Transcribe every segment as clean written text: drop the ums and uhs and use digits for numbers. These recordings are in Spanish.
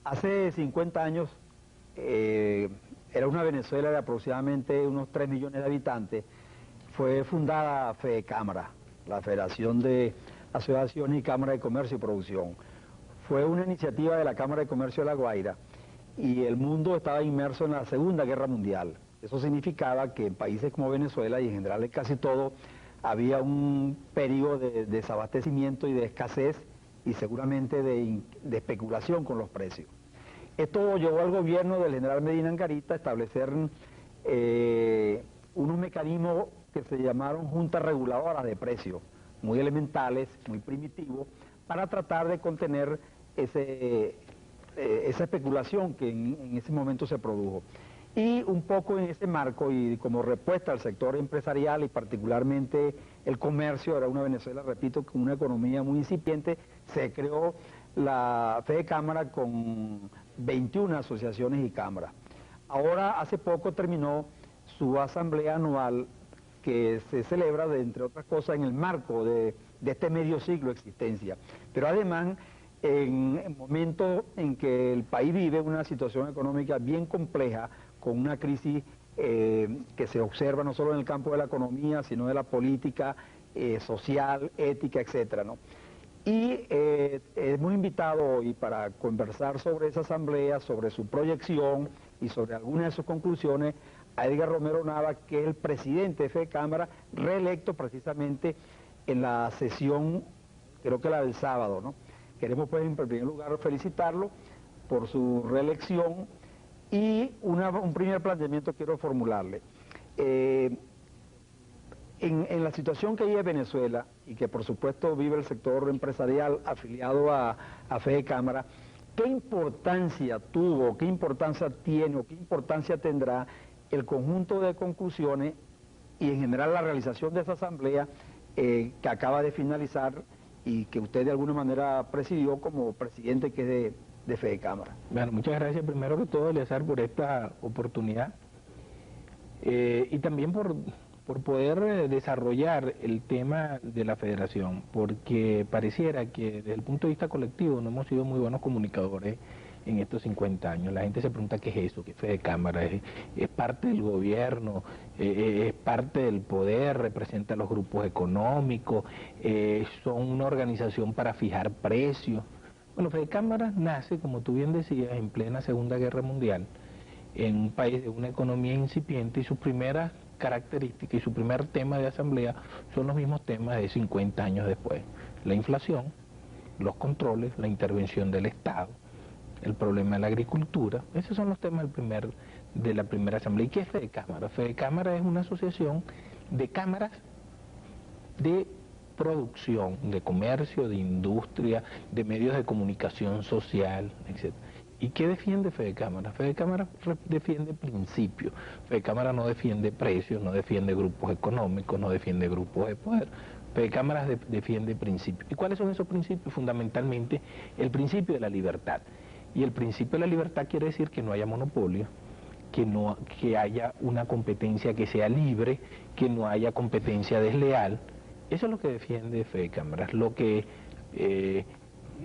Hace 50 años era una Venezuela de aproximadamente unos 3 millones de habitantes. Fue fundada FEDECámara, la Federación de Asociaciones y Cámaras de Comercio y Producción. Fue una iniciativa de la Cámara de Comercio de La Guaira y el mundo estaba inmerso en la Segunda Guerra Mundial. Eso significaba que en países como Venezuela y en general en casi todo había un periodo de desabastecimiento y de escasez y seguramente de especulación con los precios. Esto llevó al gobierno del general Medina Angarita a establecer unos mecanismos que se llamaron juntas reguladoras de precios, muy elementales, muy primitivos, para tratar de contener esa especulación que en ese momento se produjo. Y un poco en ese marco y como respuesta al sector empresarial y particularmente el comercio, era una Venezuela, repito, con una economía muy incipiente, se creó la FEDECámara con 21 asociaciones y cámaras. Ahora, hace poco terminó su asamblea anual que se celebra, entre otras cosas, en el marco de este medio siglo de existencia. Pero además, en el momento en que el país vive una situación económica bien compleja, con una crisis que se observa no solo en el campo de la economía, sino de la política social, ética, etcétera, ¿no? Y hemos invitado hoy para conversar sobre esa asamblea, sobre su proyección y sobre algunas de sus conclusiones a Edgar Romero Nava, que es el presidente de FEDECámara, reelecto precisamente en la sesión, creo que la del sábado, ¿no? Queremos pues en primer lugar felicitarlo por su reelección y un primer planteamiento quiero formularle. En la situación que vive Venezuela y que por supuesto vive el sector empresarial afiliado a FEDECámara, ¿qué importancia tuvo, qué importancia tiene o qué importancia tendrá el conjunto de conclusiones y en general la realización de esa asamblea que acaba de finalizar y que usted de alguna manera presidió como presidente que es de FEDECámara? Bueno, muchas gracias primero que todo, Eleazar, por esta oportunidad y también por poder desarrollar el tema de la federación, porque pareciera que desde el punto de vista colectivo no hemos sido muy buenos comunicadores en estos 50 años. La gente se pregunta qué es eso, qué es FEDECámara, es parte del gobierno, es parte del poder, representa a los grupos económicos, son una organización para fijar precios. Bueno, FEDECámara nace, como tú bien decías, en plena Segunda Guerra Mundial, en un país de una economía incipiente, y sus primeras características y su primer tema de asamblea son los mismos temas de 50 años después: la inflación, los controles, la intervención del Estado, el problema de la agricultura. Esos son los temas de la primera asamblea. ¿Y qué es FEDECámara? FEDECámara es una asociación de cámaras de producción, de comercio, de industria, de medios de comunicación social, etc. ¿Y qué defiende FEDECámara? FEDECámara defiende principios. FEDECámara no defiende precios, no defiende grupos económicos, no defiende grupos de poder. FEDECámara defiende principios. ¿Y cuáles son esos principios? Fundamentalmente el principio de la libertad. Y el principio de la libertad quiere decir que no haya monopolio, que haya una competencia que sea libre, que no haya competencia desleal. Eso es lo que defiende FEDECámara, lo que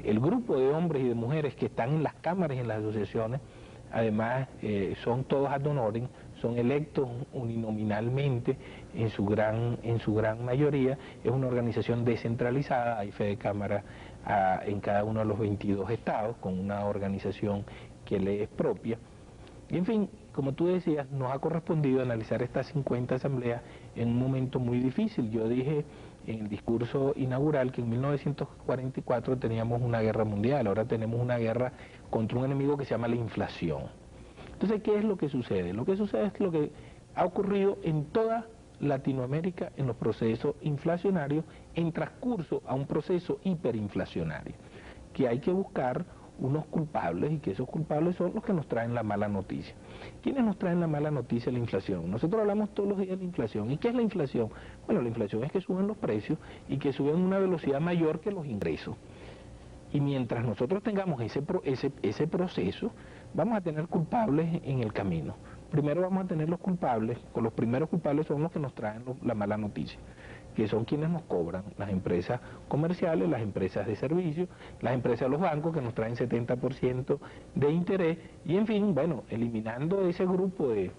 el grupo de hombres y de mujeres que están en las cámaras y en las asociaciones, además son todos ad honorem, son electos uninominalmente en su gran mayoría. Es una organización descentralizada, hay FEDECámara en cada uno de los 22 estados, con una organización que le es propia. Y en fin, como tú decías, nos ha correspondido analizar estas 50 asambleas en un momento muy difícil. Yo dije en el discurso inaugural que en 1944 teníamos una guerra mundial, ahora tenemos una guerra contra un enemigo que se llama la inflación. Entonces, ¿qué es lo que sucede? Lo que sucede es lo que ha ocurrido en toda Latinoamérica en los procesos inflacionarios en transcurso a un proceso hiperinflacionario, que hay que buscar unos culpables y que esos culpables son los que nos traen la mala noticia. ¿Quiénes nos traen la mala noticia? La inflación. Nosotros hablamos todos los días de la inflación. ¿Y qué es la inflación? Bueno, la inflación es que suben los precios y que suben a una velocidad mayor que los ingresos. Y mientras nosotros tengamos ese proceso, vamos a tener culpables en el camino. Primero vamos a tener los culpables, con los primeros culpables son los que nos traen la mala noticia, que son quienes nos cobran, las empresas comerciales, las empresas de servicios, las empresas de los bancos que nos traen 70% de interés, y en fin, bueno, eliminando ese grupo de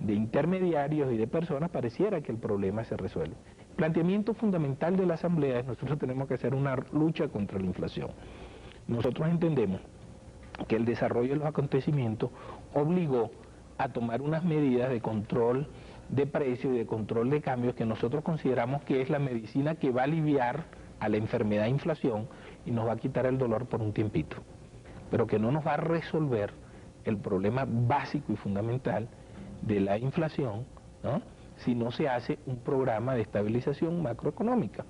intermediarios y de personas, pareciera que el problema se resuelve. El planteamiento fundamental de la Asamblea es: nosotros tenemos que hacer una lucha contra la inflación. Nosotros entendemos que el desarrollo de los acontecimientos obligó a tomar unas medidas de control de precios y de control de cambios que nosotros consideramos que es la medicina que va a aliviar a la enfermedad de inflación y nos va a quitar el dolor por un tiempito, pero que no nos va a resolver el problema básico y fundamental de la inflación, ¿no?, si no se hace un programa de estabilización macroeconómica.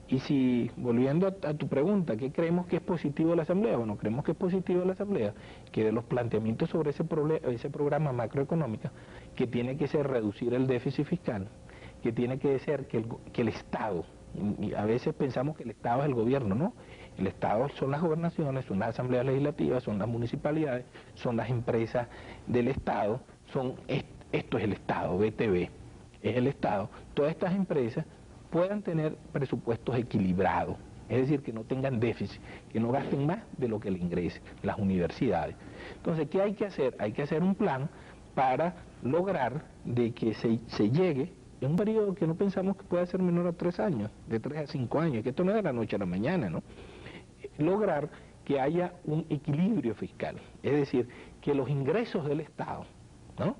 Y si, volviendo a tu pregunta, ¿qué creemos que es positivo de la Asamblea? Bueno, creemos que es positivo de la Asamblea que de los planteamientos sobre ese programa macroeconómico, que tiene que ser reducir el déficit fiscal, que tiene que ser que el Estado, y a veces pensamos que el Estado es el gobierno, ¿no? El Estado son las gobernaciones, son las asambleas legislativas, son las municipalidades, son las empresas del Estado, esto es el Estado, BTV, es el Estado. Todas estas empresas puedan tener presupuestos equilibrados, es decir, que no tengan déficit, que no gasten más de lo que le ingrese, las universidades. Entonces, ¿qué hay que hacer? Hay que hacer un plan para lograr de que se llegue en un periodo que no pensamos que pueda ser menor a 3 años, de 3 a 5 años, que esto no es de la noche a la mañana, ¿no? Lograr que haya un equilibrio fiscal, es decir, que los ingresos del Estado, ¿no?,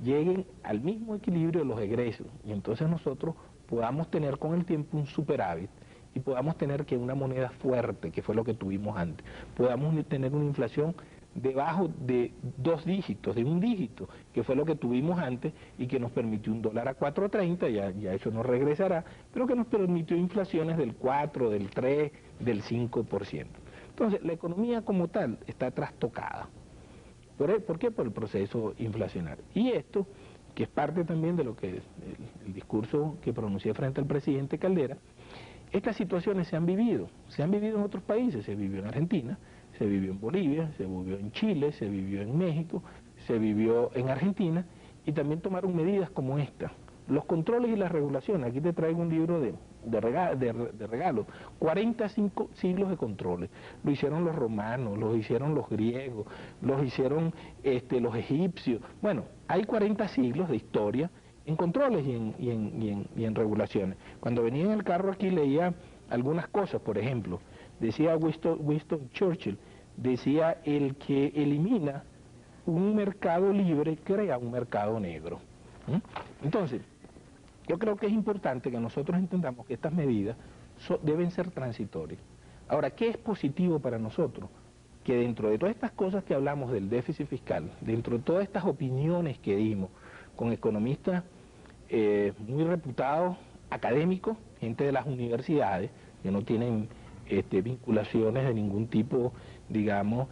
lleguen al mismo equilibrio de los egresos, y entonces nosotros podamos tener con el tiempo un superávit y podamos tener que una moneda fuerte, que fue lo que tuvimos antes, podamos tener una inflación debajo de 2 dígitos, de 1 dígito, que fue lo que tuvimos antes y que nos permitió un dólar a 4.30, ya eso no regresará, pero que nos permitió inflaciones del 4, del 3, del 5%. Entonces, la economía como tal está trastocada. ¿Por qué? Por el proceso inflacionario. Y esto, que es parte también de lo que es el discurso que pronuncié frente al presidente Caldera, estas situaciones se han vivido en otros países, se vivió en Argentina, se vivió en Bolivia, se vivió en Chile, se vivió en México, se vivió en Argentina, y también tomaron medidas como esta. Los controles y las regulaciones, aquí te traigo un libro de regalo, 45 siglos de controles, lo hicieron los romanos, lo hicieron los griegos, los hicieron los egipcios, bueno, hay 40 siglos de historia en controles y en regulaciones. Cuando venía en el carro aquí leía algunas cosas, por ejemplo, decía Winston Churchill, decía: el que elimina un mercado libre crea un mercado negro. Entonces, yo creo que es importante que nosotros entendamos que estas medidas deben ser transitorias. Ahora, ¿qué es positivo para nosotros? Que dentro de todas estas cosas que hablamos del déficit fiscal, dentro de todas estas opiniones que dimos con economistas muy reputados, académicos, gente de las universidades, que no tienen vinculaciones de ningún tipo, digamos,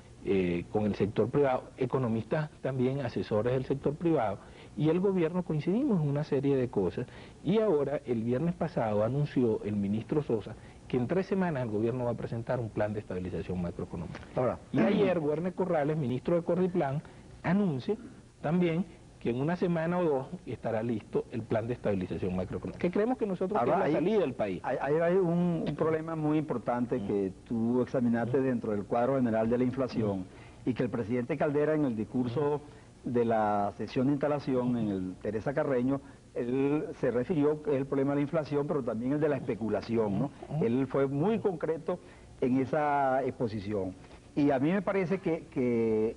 con el sector privado, economistas también, asesores del sector privado, y el gobierno coincidimos en una serie de cosas, y ahora, el viernes pasado, anunció el ministro Sosa que en 3 semanas el gobierno va a presentar un plan de estabilización macroeconómica. Ahora, y ayer, Werner Corrales, ministro de Cordiplan, anuncia también que en 1 semana o 2 estará listo el plan de estabilización macroeconómica, que creemos que nosotros ahora, es la salida del país. Hay un problema muy importante que tú examinaste dentro del cuadro general de la inflación, y que el presidente Caldera, en el discurso de la sesión de instalación en el Teresa Carreño, él se refirió que es el problema de la inflación, pero también el de la especulación, ¿no? Él fue muy concreto en esa exposición. Y a mí me parece que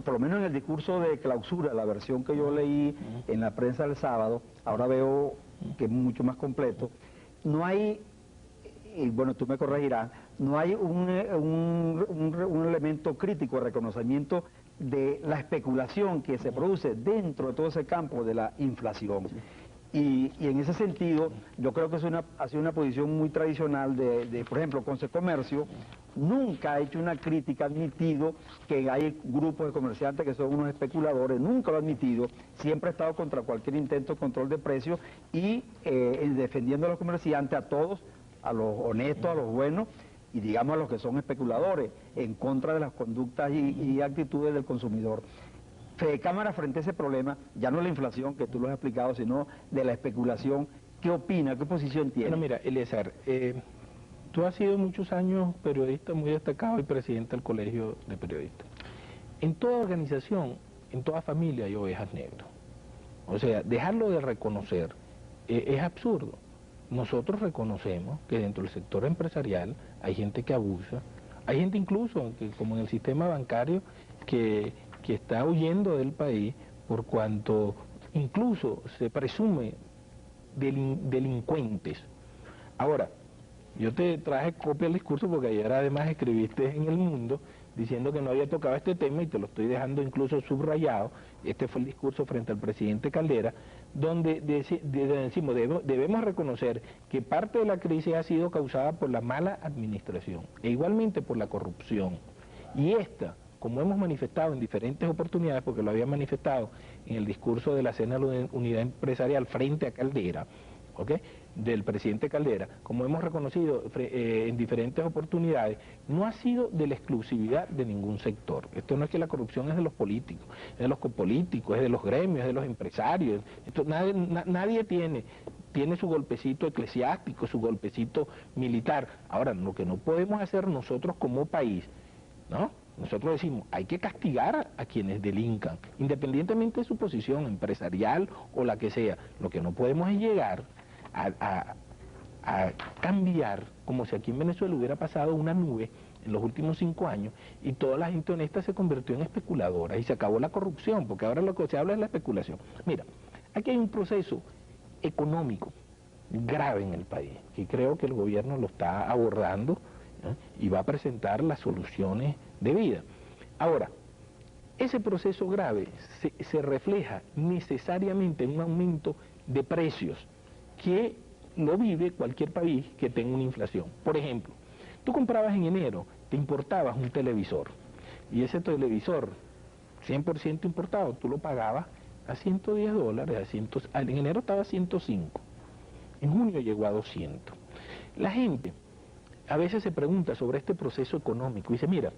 por lo menos en el discurso de clausura, la versión que yo leí en la prensa del sábado, ahora veo que es mucho más completo, no hay, y bueno, tú me corregirás, no hay un elemento crítico de reconocimiento de la especulación que se produce dentro de todo ese campo de la inflación. Y en ese sentido, yo creo que ha sido una posición muy tradicional por ejemplo, Concecomercio nunca ha hecho una crítica, ha admitido que hay grupos de comerciantes que son unos especuladores, nunca lo ha admitido, siempre ha estado contra cualquier intento de control de precios y defendiendo a los comerciantes, a todos, a los honestos, a los buenos, y digamos a los que son especuladores, en contra de las conductas y actitudes del consumidor. Fedecámara, frente a ese problema, ya no la inflación, que tú lo has explicado, sino de la especulación, ¿Qué opina? ¿Qué posición tiene? Bueno, mira, Eliezer, tú has sido muchos años periodista muy destacado y presidente del Colegio de Periodistas. En toda organización, en toda familia hay ovejas negras. O sea, dejarlo de reconocer es absurdo. Nosotros reconocemos que dentro del sector empresarial hay gente que abusa, hay gente incluso, que, como en el sistema bancario, que está huyendo del país por cuanto incluso se presume delincuentes. Ahora, yo te traje copia del discurso porque ayer además escribiste en El Mundo diciendo que no había tocado este tema y te lo estoy dejando incluso subrayado. Este fue el discurso frente al presidente Caldera, donde decimos debemos reconocer que parte de la crisis ha sido causada por la mala administración e igualmente por la corrupción. Y esta, como hemos manifestado en diferentes oportunidades, porque lo había manifestado en el discurso de la Cena de la Unidad Empresarial frente a Caldera, ¿okay?, del presidente Caldera, como hemos reconocido en diferentes oportunidades, no ha sido de la exclusividad de ningún sector. Esto no es que la corrupción es de los políticos, es de los copolíticos, es de los gremios, es de los empresarios. Esto, nadie tiene su golpecito eclesiástico, su golpecito militar. Ahora, lo que no podemos hacer nosotros como país, ¿no? Nosotros decimos, hay que castigar a quienes delincan, independientemente de su posición empresarial o la que sea. Lo que no podemos es llegar a cambiar, como si aquí en Venezuela hubiera pasado una nube en los últimos 5 años y toda la gente honesta se convirtió en especuladora y se acabó la corrupción, porque ahora lo que se habla es la especulación. Mira, aquí hay un proceso económico grave en el país, que creo que el gobierno lo está abordando, ¿no?, y va a presentar las soluciones debidas. Ahora, ese proceso grave se refleja necesariamente en un aumento de precios que lo vive cualquier país que tenga una inflación. Por ejemplo, tú comprabas en enero, te importabas un televisor, y ese televisor 100% importado, tú lo pagabas a $110, en enero estaba a 105, en junio llegó a 200. La gente a veces se pregunta sobre este proceso económico y dice, mira,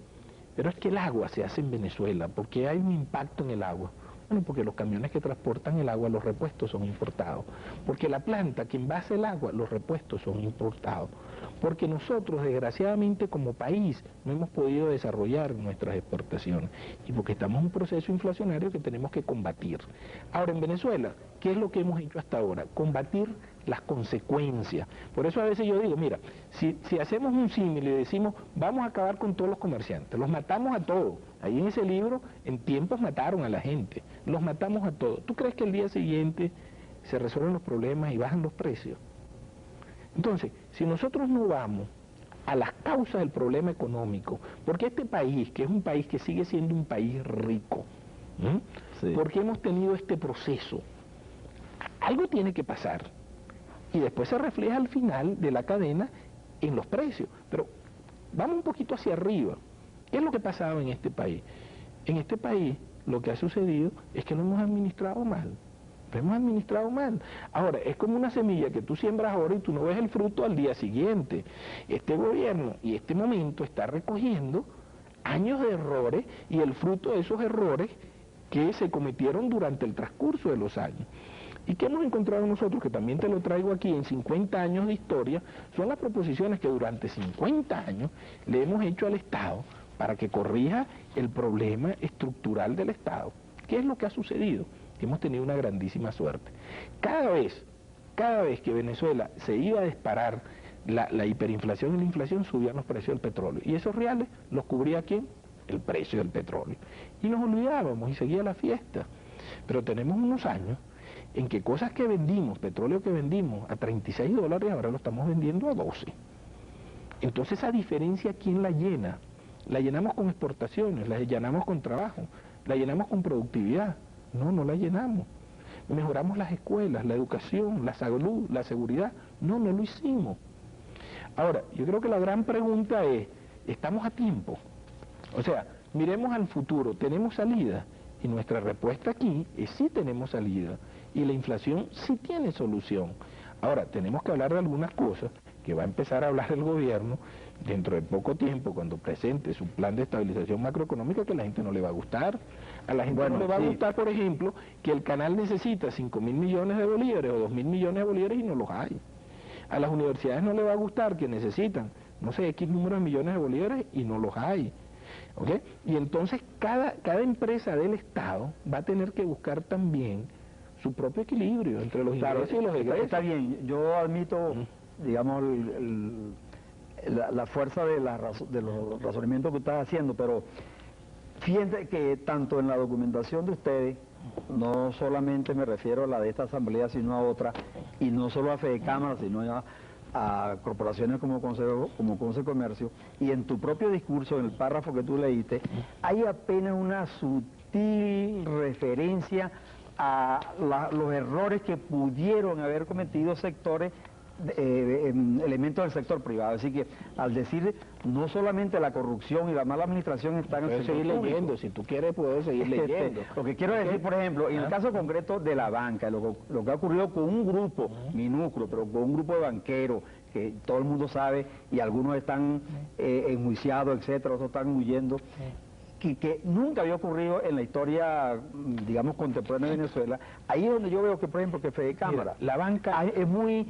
pero es que el agua se hace en Venezuela, ¿por qué hay un impacto en el agua? Bueno, porque los camiones que transportan el agua, los repuestos son importados. Porque la planta que envasa el agua, los repuestos son importados. Porque nosotros, desgraciadamente, como país, no hemos podido desarrollar nuestras exportaciones. Y porque estamos en un proceso inflacionario que tenemos que combatir. Ahora, en Venezuela, ¿qué es lo que hemos hecho hasta ahora? Combatir las consecuencias. Por eso a veces yo digo, mira, si hacemos un símil y decimos, vamos a acabar con todos los comerciantes, los matamos a todos. Ahí en ese libro, en tiempos mataron a la gente, los matamos a todos. ¿Tú crees que el día siguiente se resuelven los problemas y bajan los precios? Entonces, si nosotros no vamos a las causas del problema económico, porque este país, que es un país que sigue siendo un país rico, sí, porque hemos tenido este proceso, algo tiene que pasar. Y después se refleja al final de la cadena en los precios. Pero vamos un poquito hacia arriba. ¿Qué es lo que ha pasado en este país? En este país lo que ha sucedido es que lo hemos administrado mal. Lo hemos administrado mal. Ahora, es como una semilla que tú siembras ahora y tú no ves el fruto al día siguiente. Este gobierno y este momento está recogiendo años de errores y el fruto de esos errores que se cometieron durante el transcurso de los años. ¿Y qué hemos encontrado nosotros, que también te lo traigo aquí en 50 años de historia? Son las proposiciones que durante 50 años le hemos hecho al Estado para que corrija el problema estructural del Estado. ¿Qué es lo que ha sucedido? Hemos tenido una grandísima suerte. Cada vez que Venezuela se iba a disparar la hiperinflación y la inflación, subían los precios del petróleo. ¿Y esos reales los cubría quién? El precio del petróleo. Y nos olvidábamos y seguía la fiesta. Pero tenemos unos años en que cosas que vendimos, petróleo que vendimos a $36, ahora lo estamos vendiendo a 12. Entonces esa diferencia, ¿quién la llena? La llenamos con exportaciones, la llenamos con trabajo, la llenamos con productividad. No, no la llenamos. Mejoramos las escuelas, la educación, la salud, la seguridad. No, no lo hicimos. Ahora, yo creo que la gran pregunta es, ¿estamos a tiempo? O sea, miremos al futuro, ¿tenemos salida? Y nuestra respuesta aquí es sí tenemos salida. Y la inflación sí tiene solución. Ahora, tenemos que hablar de algunas cosas que va a empezar a hablar el gobierno, dentro de poco tiempo, cuando presente su plan de estabilización macroeconómica, que a la gente no le va a gustar. A la gente no le va a gustar, por ejemplo, que el canal necesita 5.000 millones de bolívares o 2.000 millones de bolívares y no los hay. A las universidades no le va a gustar que necesitan, no sé, X número de millones de bolívares y no los hay. ¿Ok? Y entonces cada empresa del Estado va a tener que buscar también su propio equilibrio entre los ingresos y los egresos. Está bien, yo admito, digamos, la fuerza de los razonamientos que estás haciendo, pero fíjense que tanto en la documentación de ustedes, no solamente me refiero a la de esta asamblea, sino a otra, y no solo a Fedecámara, sino a corporaciones como Consejo de Comercio, y en tu propio discurso, en el párrafo que tú leíste, hay apenas una sutil referencia a los errores que pudieron haber cometido sectores, elementos del sector privado. Así que al decir no solamente la corrupción y la mala administración están en el sector público. Leyendo, si tú quieres puedes seguir leyendo. Lo que quiero decir, por ejemplo, en el caso concreto de la banca, lo que ha ocurrido con un grupo minúsculo, pero con un grupo de banqueros que todo el mundo sabe y algunos están enjuiciados, etcétera, otros están huyendo, que nunca había ocurrido en la historia, digamos, contemporánea de Venezuela. Ahí es donde yo veo que, por ejemplo, que Fedecámara, la banca es muy,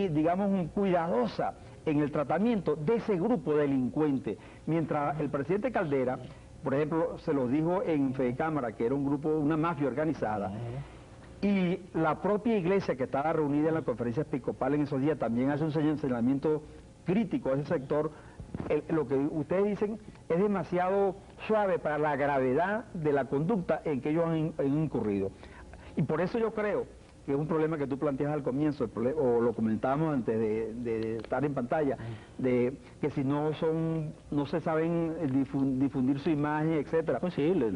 digamos, cuidadosa en el tratamiento de ese grupo delincuente, mientras el presidente Caldera, por ejemplo, se lo dijo en Fedecámara, que era un grupo, una mafia organizada, y la propia iglesia que estaba reunida en la conferencia episcopal en esos días también hace un señalamiento crítico a ese sector. Lo que ustedes dicen es demasiado suave para la gravedad de la conducta en que ellos han incurrido. Y por eso yo creo que es un problema que tú planteas al comienzo, o lo comentábamos antes de estar en pantalla, de que si no se saben difundir su imagen, etcétera. Posible,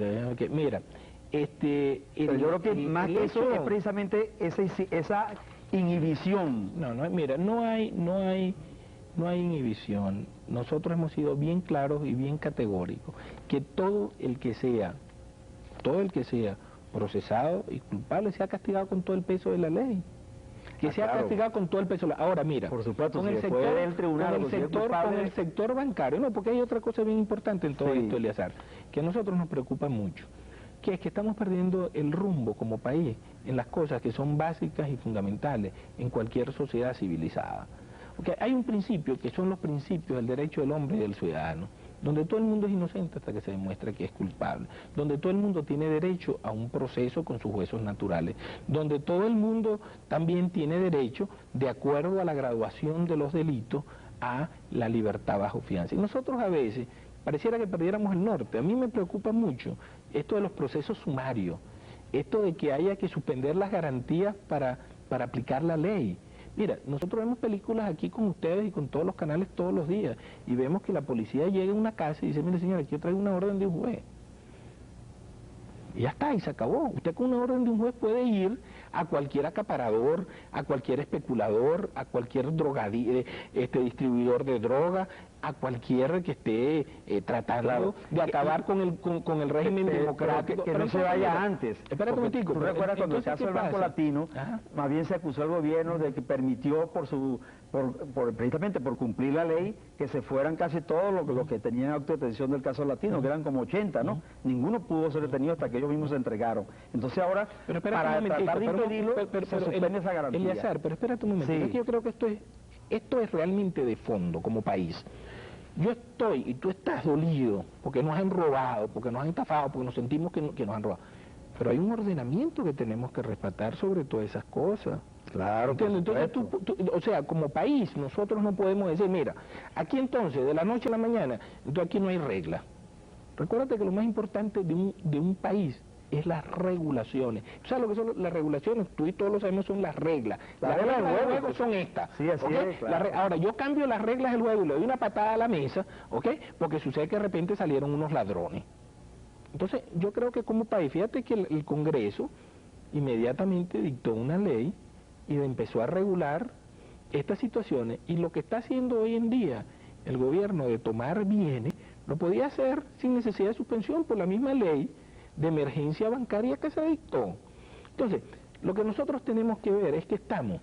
mira, pero yo creo que más que eso es precisamente esa inhibición. Mira, no hay inhibición. Nosotros hemos sido bien claros y bien categóricos que todo el que sea procesado y culpable sea castigado con todo el peso de la ley. Que sea castigado con todo el peso de la ley. Ahora mira, por supuesto, con el sector bancario, no, porque hay otra cosa bien importante en todo esto, Eleazar, que a nosotros nos preocupa mucho, que es que estamos perdiendo el rumbo como país en las cosas que son básicas y fundamentales en cualquier sociedad civilizada. Porque hay un principio que son los principios del derecho del hombre y del ciudadano, donde todo el mundo es inocente hasta que se demuestre que es culpable, donde todo el mundo tiene derecho a un proceso con sus huesos naturales, donde todo el mundo también tiene derecho, de acuerdo a la graduación de los delitos, a la libertad bajo fianza. Y nosotros a veces pareciera que perdiéramos el norte. A mí me preocupa mucho esto de los procesos sumarios, esto de que haya que suspender las garantías para aplicar la ley. Mira, nosotros vemos películas aquí con ustedes y con todos los canales todos los días y vemos que la policía llega a una casa y dice, mire señor, aquí yo traigo una orden de un juez. Y ya está, y se acabó. Usted con una orden de un juez puede ir a cualquier acaparador, a cualquier especulador, a cualquier distribuidor de droga, a cualquier que esté tratando de acabar con el régimen democrático. Que no se vaya antes. Espérate un momentico. ¿Tú recuerdas cuando el caso del Banco Latino, más bien se acusó al gobierno de que permitió precisamente por cumplir la ley, que se fueran casi todos los que tenían acto de detención del caso Latino, que eran como 80, ¿no? Ninguno pudo ser detenido hasta que ellos mismos se entregaron. Entonces ahora, para tratar de impedirlo, se suspende esa garantía. Eleazar, pero espérate un momento, es que yo creo que esto es realmente de fondo como país. Yo estoy y tú estás dolido porque nos han robado, porque nos han estafado, porque nos sentimos que nos han robado. Pero hay un ordenamiento que tenemos que respetar sobre todas esas cosas. Claro, entonces o sea, como país nosotros no podemos decir, mira, aquí entonces de la noche a la mañana, entonces aquí no hay regla. Recuérdate que lo más importante de un país es las regulaciones. ¿Tú sabes lo que son las regulaciones? Tú y todos lo sabemos, son las reglas. Las reglas del juego son estas. Sí, así es, claro. Ahora, yo cambio las reglas del juego y le doy una patada a la mesa, ¿ok? Porque sucede que de repente salieron unos ladrones. Entonces, yo creo que como país, fíjate que el Congreso inmediatamente dictó una ley y empezó a regular estas situaciones, y lo que está haciendo hoy en día el gobierno de tomar bienes, lo podía hacer sin necesidad de suspensión por la misma ley de emergencia bancaria que se dictó. Entonces, lo que nosotros tenemos que ver es que estamos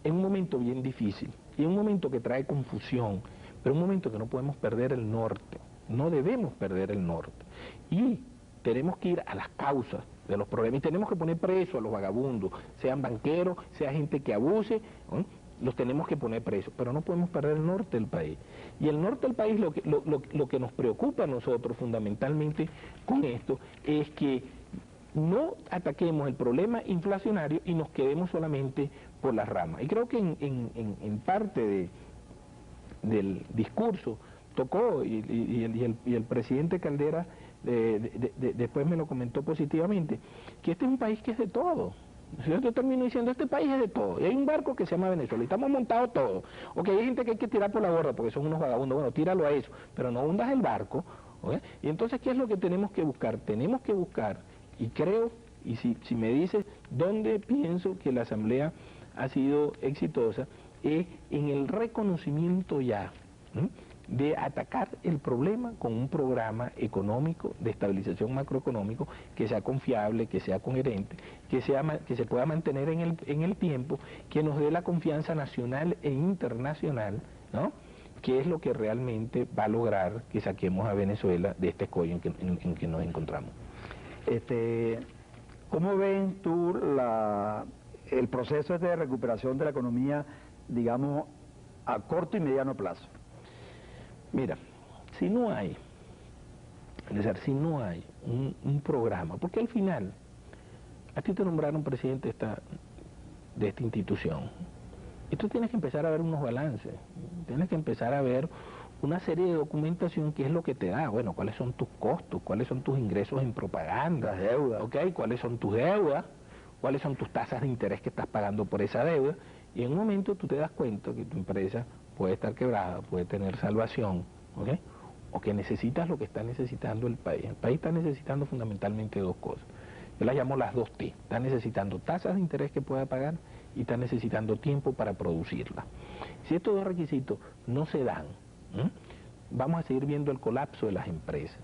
en un momento bien difícil, y en un momento que trae confusión, pero un momento que no podemos perder el norte, no debemos perder el norte. Y tenemos que ir a las causas de los problemas y tenemos que poner preso a los vagabundos, sean banqueros, sea gente que abuse, ¿no? Los tenemos que poner presos, pero no podemos perder el norte del país. Y el norte del país, lo que nos preocupa a nosotros fundamentalmente con esto es que no ataquemos el problema inflacionario y nos quedemos solamente por las ramas. Y creo que en parte del discurso tocó, y el presidente Caldera después me lo comentó positivamente, que este es un país que es de todo. Yo termino diciendo, este país es de todo, y hay un barco que se llama Venezuela, y estamos montados todos, ok, hay gente que hay que tirar por la borda porque son unos vagabundos, bueno, tíralo a eso, pero no hundas el barco, ¿okay? Y entonces, ¿qué es lo que tenemos que buscar? Tenemos que buscar, y creo, y si me dices dónde pienso que la Asamblea ha sido exitosa, es en el reconocimiento ya, ¿no?, de atacar el problema con un programa económico, de estabilización macroeconómico, que sea confiable, que sea coherente, que se pueda mantener en el tiempo, que nos dé la confianza nacional e internacional, ¿no?, que es lo que realmente va a lograr que saquemos a Venezuela de este escollo en que nos encontramos. ¿Cómo ven tú el proceso de recuperación de la economía, digamos, a corto y mediano plazo? Mira, si no hay un programa, porque al final, a ti te nombraron presidente de esta institución, y tú tienes que empezar a ver unos balances, tienes que empezar a ver una serie de documentación que es lo que te da, bueno, cuáles son tus costos, cuáles son tus ingresos en propaganda, las deudas, ¿okay?, cuáles son tus deudas, cuáles son tus tasas de interés que estás pagando por esa deuda, y en un momento tú te das cuenta que tu empresa puede estar quebrada, puede tener salvación, ¿okay?, o que necesitas lo que está necesitando el país. El país está necesitando fundamentalmente dos cosas. Yo las llamo las 2T. Está necesitando tasas de interés que pueda pagar y está necesitando tiempo para producirla. Si estos dos requisitos no se dan, vamos a seguir viendo el colapso de las empresas.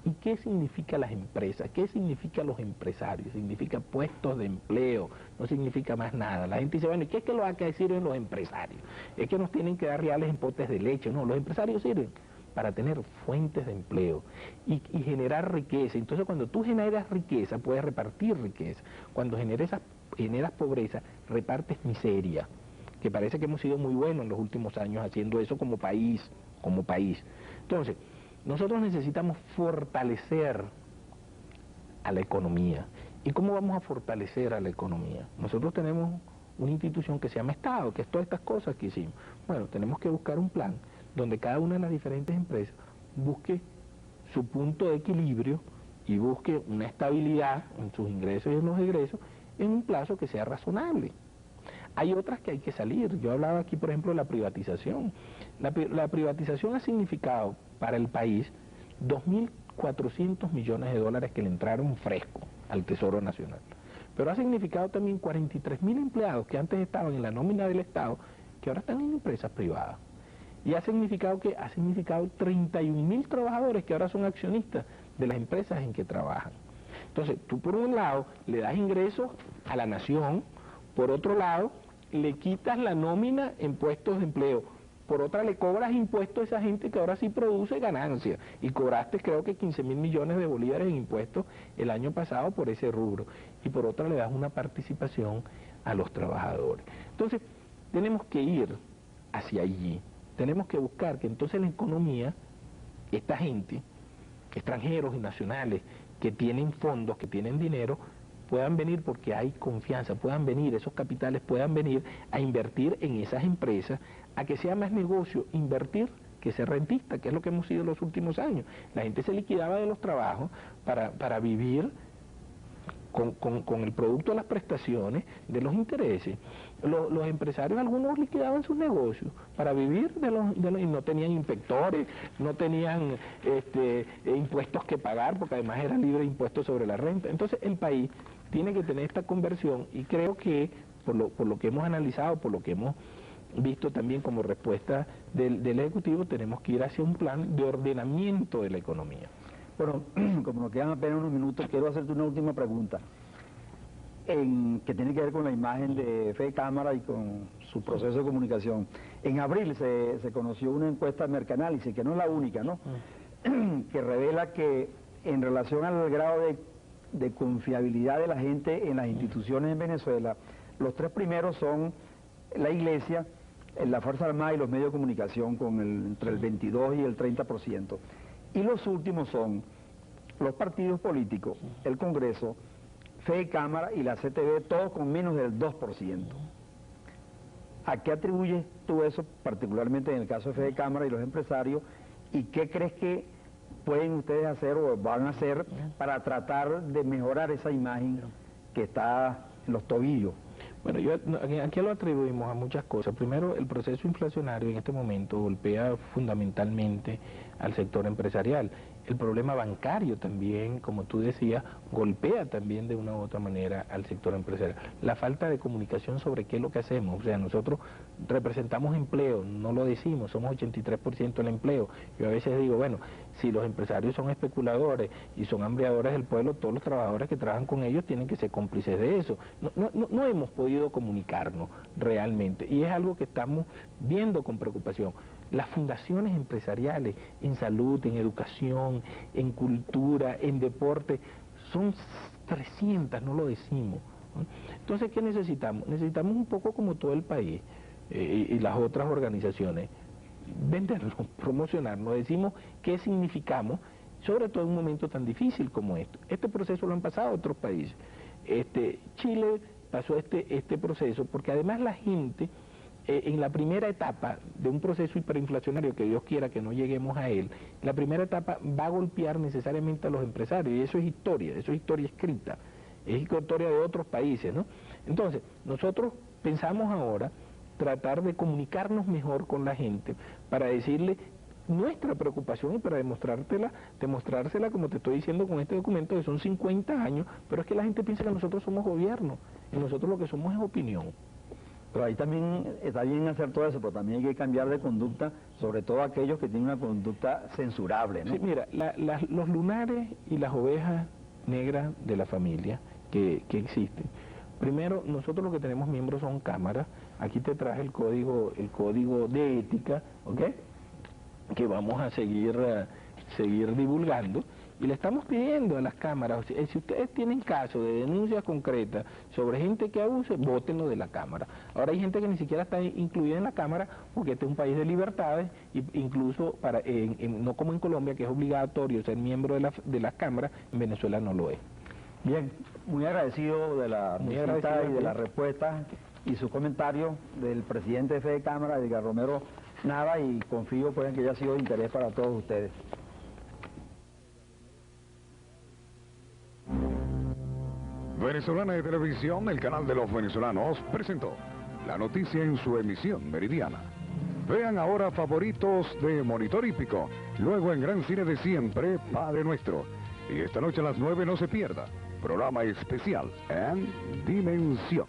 ¿Y qué significa las empresas? ¿Qué significa los empresarios? Significa puestos de empleo, no significa más nada. La gente dice, bueno, ¿y qué es que lo que sirven los empresarios? Es que nos tienen que dar reales en potes de leche. No, los empresarios sirven para tener fuentes de empleo y generar riqueza. Entonces, cuando tú generas riqueza, puedes repartir riqueza. Cuando generas pobreza, repartes miseria, que parece que hemos sido muy buenos en los últimos años haciendo eso como país. Entonces, nosotros necesitamos fortalecer a la economía. ¿Y cómo vamos a fortalecer a la economía? Nosotros tenemos una institución que se llama Estado, que es todas estas cosas que hicimos. Bueno, tenemos que buscar un plan donde cada una de las diferentes empresas busque su punto de equilibrio y busque una estabilidad en sus ingresos y en los egresos en un plazo que sea razonable. Hay otras que hay que salir. Yo hablaba aquí, por ejemplo, de la privatización. La privatización ha significado para el país 2.400 millones de dólares que le entraron fresco al Tesoro Nacional. Pero ha significado también 43.000 empleados que antes estaban en la nómina del Estado, que ahora están en empresas privadas. Y ha significado 31.000 trabajadores que ahora son accionistas de las empresas en que trabajan. Entonces, tú por un lado le das ingresos a la nación, por otro lado le quitas la nómina en puestos de empleo, por otra le cobras impuestos a esa gente que ahora sí produce ganancias, y cobraste creo que 15.000 millones de bolívares en impuestos el año pasado por ese rubro, y por otra le das una participación a los trabajadores. Entonces, tenemos que ir hacia allí. Tenemos que buscar que entonces la economía, esta gente, extranjeros y nacionales, que tienen fondos, que tienen dinero, puedan venir porque hay confianza, puedan venir, esos capitales puedan venir a invertir en esas empresas, a que sea más negocio invertir que ser rentista, que es lo que hemos sido en los últimos años. La gente se liquidaba de los trabajos para vivir con el producto de las prestaciones, de los intereses. Los empresarios, algunos liquidaban sus negocios para vivir y no tenían inspectores, no tenían impuestos que pagar, porque además era libre de impuestos sobre la renta. Entonces el país tiene que tener esta conversión, y creo que por lo que hemos analizado, por lo que hemos visto también como respuesta del Ejecutivo, tenemos que ir hacia un plan de ordenamiento de la economía. Bueno, como nos quedan apenas unos minutos, quiero hacerte una última pregunta. que tiene que ver con la imagen de Fede Cámara y con su proceso de comunicación. En abril se conoció una encuesta de Mercanálisis, que no es la única, ¿no? Que revela que en relación al grado de confiabilidad de la gente en las instituciones en Venezuela, los tres primeros son la Iglesia, la Fuerza Armada y los medios de comunicación con entre el 22 y el 30%. Y los últimos son los partidos políticos, el Congreso, Fede Cámara y la CTV, todos con menos del 2%. ¿A qué atribuyes tú eso, particularmente en el caso de Fede Cámara y los empresarios? ¿Y qué crees que pueden ustedes hacer o van a hacer para tratar de mejorar esa imagen que está en los tobillos? Bueno, aquí lo atribuimos a muchas cosas. Primero, el proceso inflacionario en este momento golpea fundamentalmente al sector empresarial. El problema bancario también, como tú decías, golpea también de una u otra manera al sector empresarial. La falta de comunicación sobre qué es lo que hacemos. O sea, nosotros representamos empleo, no lo decimos, somos 83% del empleo. Yo a veces digo, bueno, si los empresarios son especuladores y son hambreadores del pueblo, todos los trabajadores que trabajan con ellos tienen que ser cómplices de eso. No hemos podido comunicarnos realmente y es algo que estamos viendo con preocupación. Las fundaciones empresariales en salud, en educación, en cultura, en deporte, son 300, no lo decimos, ¿no? Entonces, ¿qué necesitamos? Necesitamos un poco como todo el país y las otras organizaciones, vendernos, promocionarnos, decimos qué significamos, sobre todo en un momento tan difícil como esto. Este proceso lo han pasado otros países. Chile pasó este proceso porque además la gente en la primera etapa de un proceso hiperinflacionario, que Dios quiera que no lleguemos a él, la primera etapa va a golpear necesariamente a los empresarios, y eso es historia escrita, es historia de otros países, ¿no? Entonces, nosotros pensamos ahora tratar de comunicarnos mejor con la gente para decirle nuestra preocupación y para demostrársela como te estoy diciendo con este documento, que son 50 años, pero es que la gente piensa que nosotros somos gobierno, y nosotros lo que somos es opinión. Pero ahí también está bien hacer todo eso, pero también hay que cambiar de conducta, sobre todo aquellos que tienen una conducta censurable, ¿no? Sí, mira, los lunares y las ovejas negras de la familia que existen. Primero, nosotros lo que tenemos miembros son cámaras. Aquí te traje el código de ética, ¿ok? Que vamos a seguir divulgando. Y le estamos pidiendo a las cámaras, si ustedes tienen casos de denuncias concretas sobre gente que abuse, bótenlo de la cámara. Ahora hay gente que ni siquiera está incluida en la cámara porque este es un país de libertades, e incluso no como en Colombia, que es obligatorio ser miembro de las cámaras, en Venezuela no lo es. Bien, muy agradecido de la visita y de la respuesta y su comentario del presidente de Fede Cámara, Edgar Romero Nava, y confío pues en que haya sido de interés para todos ustedes. Venezolana de Televisión, el canal de los venezolanos, presentó la noticia en su emisión meridiana. Vean ahora favoritos de Monitor Hípico, luego en Gran Cine de Siempre, Padre Nuestro. Y esta noche a las 9 no se pierda, programa especial en Dimensión.